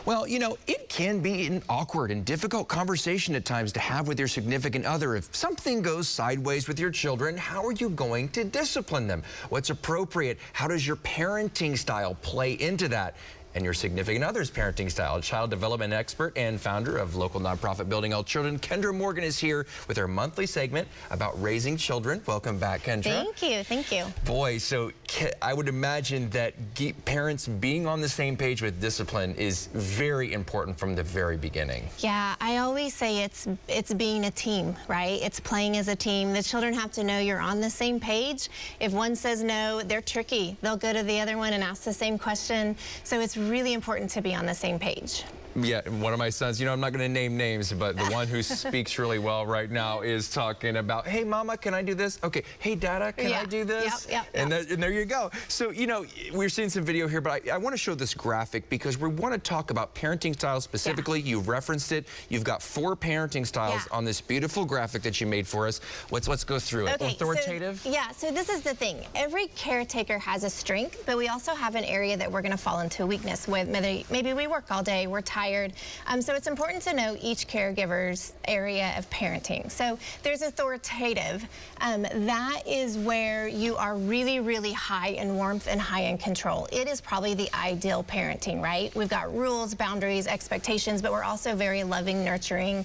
Well, you know, it can be an awkward and difficult conversation at times to have with your significant other. If something goes sideways with your children, how are you going to discipline them? What's appropriate? How does your parenting style play into that? And your significant other's parenting style. Child development expert and founder of local nonprofit Building All Children, Kendra Morgan, is here with her monthly segment about raising children. Welcome back, Kendra. Thank you, thank you. Boy, so I would imagine that parents being on the same page with discipline is very important from the very beginning. Yeah, I always say it's being a team, right? It's playing as a team. The children have to know you're on the same page. If one says no, they're tricky. They'll go to the other one and ask the same question. So it's really important to be on the same page. Yeah, one of my sons, you know, I'm not going to name names, but the one who speaks really well right now is talking about, hey, Mama, can I do this? Okay, hey, Dada, can I do this? Yep. And there you go. So, you know, we're seeing some video here, but I want to show this graphic because we want to talk about parenting styles specifically. You've referenced it. You've got 4 parenting styles on this beautiful graphic that you made for us. Let's go through it. Okay, authoritative? So this is the thing. Every caretaker has a strength, but we also have an area that we're going to fall into a weakness with. Maybe we work all day, we're tired. So it's important to know each caregiver's area of parenting. So there's authoritative. That is where you are really, really high in warmth and high in control. It is probably the ideal parenting, right? We've got rules, boundaries, expectations, but we're also very loving, nurturing.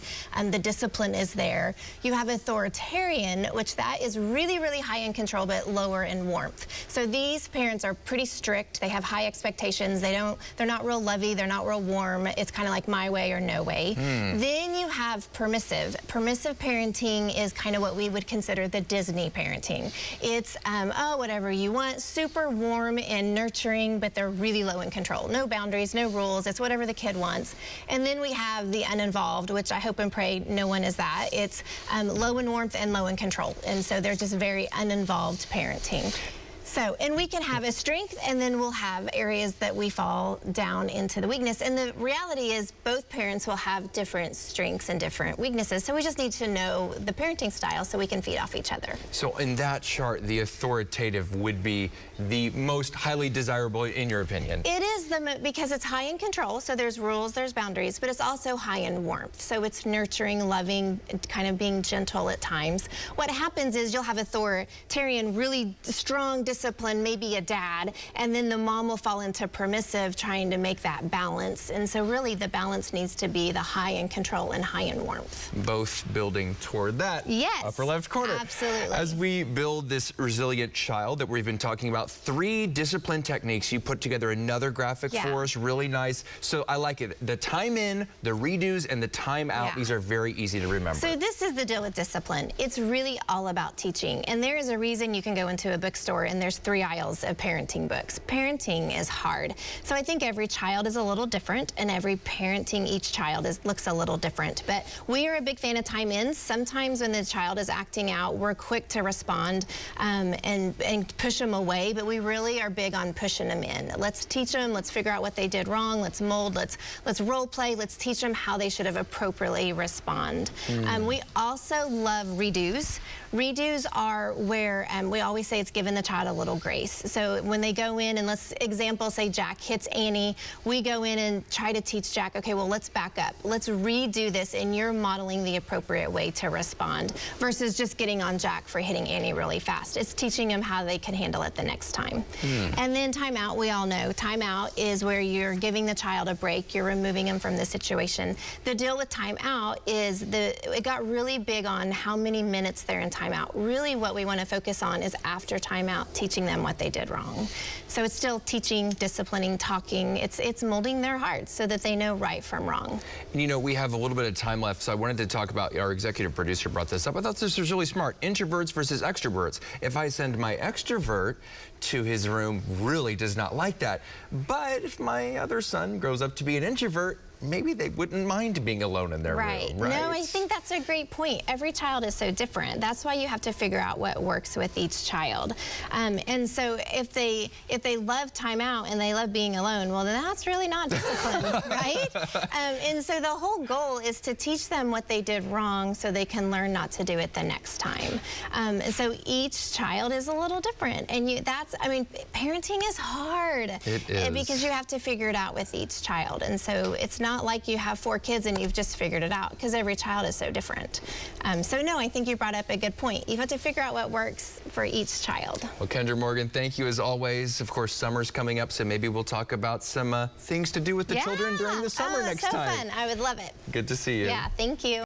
The discipline is there. You have authoritarian, which that is really, really high in control, but lower in warmth. So these parents are pretty strict. They have high expectations. They're not real lovey. They're not real warm. It's kind of like my way or no way. Then you have permissive. Permissive parenting is kind of what we would consider the Disney parenting. It's, oh, whatever you want, super warm and nurturing, but they're really low in control. No boundaries, no rules. It's whatever the kid wants. And then we have the uninvolved, which I hope and pray no one is that. It's low in warmth and low in control. And so they're just very uninvolved parenting. So, and we can have a strength, and then we'll have areas that we fall down into the weakness. And the reality is both parents will have different strengths and different weaknesses. So we just need to know the parenting style so we can feed off each other. So in that chart, the authoritative would be the most highly desirable in your opinion? It is because it's high in control. So there's rules, there's boundaries, but it's also high in warmth. So it's nurturing, loving, kind of being gentle at times. What happens is you'll have authoritarian, really strong discipline, maybe a dad, and then the mom will fall into permissive, trying to make that balance. And so really the balance needs to be the high in control and high in warmth. Both building toward that upper left corner. Absolutely. As we build this resilient child that we've been talking about, 3 discipline techniques. You put together another graphic for us, really nice. So I like it. The time in, the redos, and the time out, these are very easy to remember. So this is the deal with discipline. It's really all about teaching. And there is a reason you can go into a bookstore and there's 3 aisles of parenting books. Parenting is hard. So I think every child is a little different, and every parenting, each child looks a little different. But we are a big fan of time in. Sometimes when the child is acting out, we're quick to respond and push them away, but we really are big on pushing them in. Let's teach them, let's figure out what they did wrong, let's mold, let's role play, let's teach them how they should have appropriately respond. We also love redos. Redos are where we always say it's giving the child a little grace. So when they go in, and let's example, say Jack hits Annie, we go in and try to teach Jack, okay, well, let's back up. Let's redo this, and you're modeling the appropriate way to respond versus just getting on Jack for hitting Annie really fast. It's teaching him how they can handle it the next time. And then timeout, we all know. Timeout is where you're giving the child a break. You're removing them from the situation. The deal with timeout is it got really big on how many minutes they're in timeout. Really what we want to focus on is after timeout, teaching them what they did wrong. So it's still teaching, disciplining, talking. It's molding their hearts so that they know right from wrong. And you know, we have a little bit of time left, so I wanted to talk about, our executive producer brought this up. I thought this was really smart. Introverts versus extroverts. If I send my extrovert to his room, really does not like that. But if my other son grows up to be an introvert, maybe they wouldn't mind being alone in their room, right? No, I think that's a great point. Every child is so different. That's why you have to figure out what works with each child. And so if they love time out and they love being alone, well, then that's really not discipline, right? And so the whole goal is to teach them what they did wrong so they can learn not to do it the next time. So each child is a little different. And I mean, parenting is hard. It is. Because you have to figure it out with each child. And so it's not like you have 4 kids and you've just figured it out, because every child is so different. So no, I think you brought up a good point. You have to figure out what works for each child. Well, Kendra Morgan, thank you as always. Of course, summer's coming up, so maybe we'll talk about some things to do with the children during the summer next time. So fun. I would love it. Good to see you. Yeah, thank you.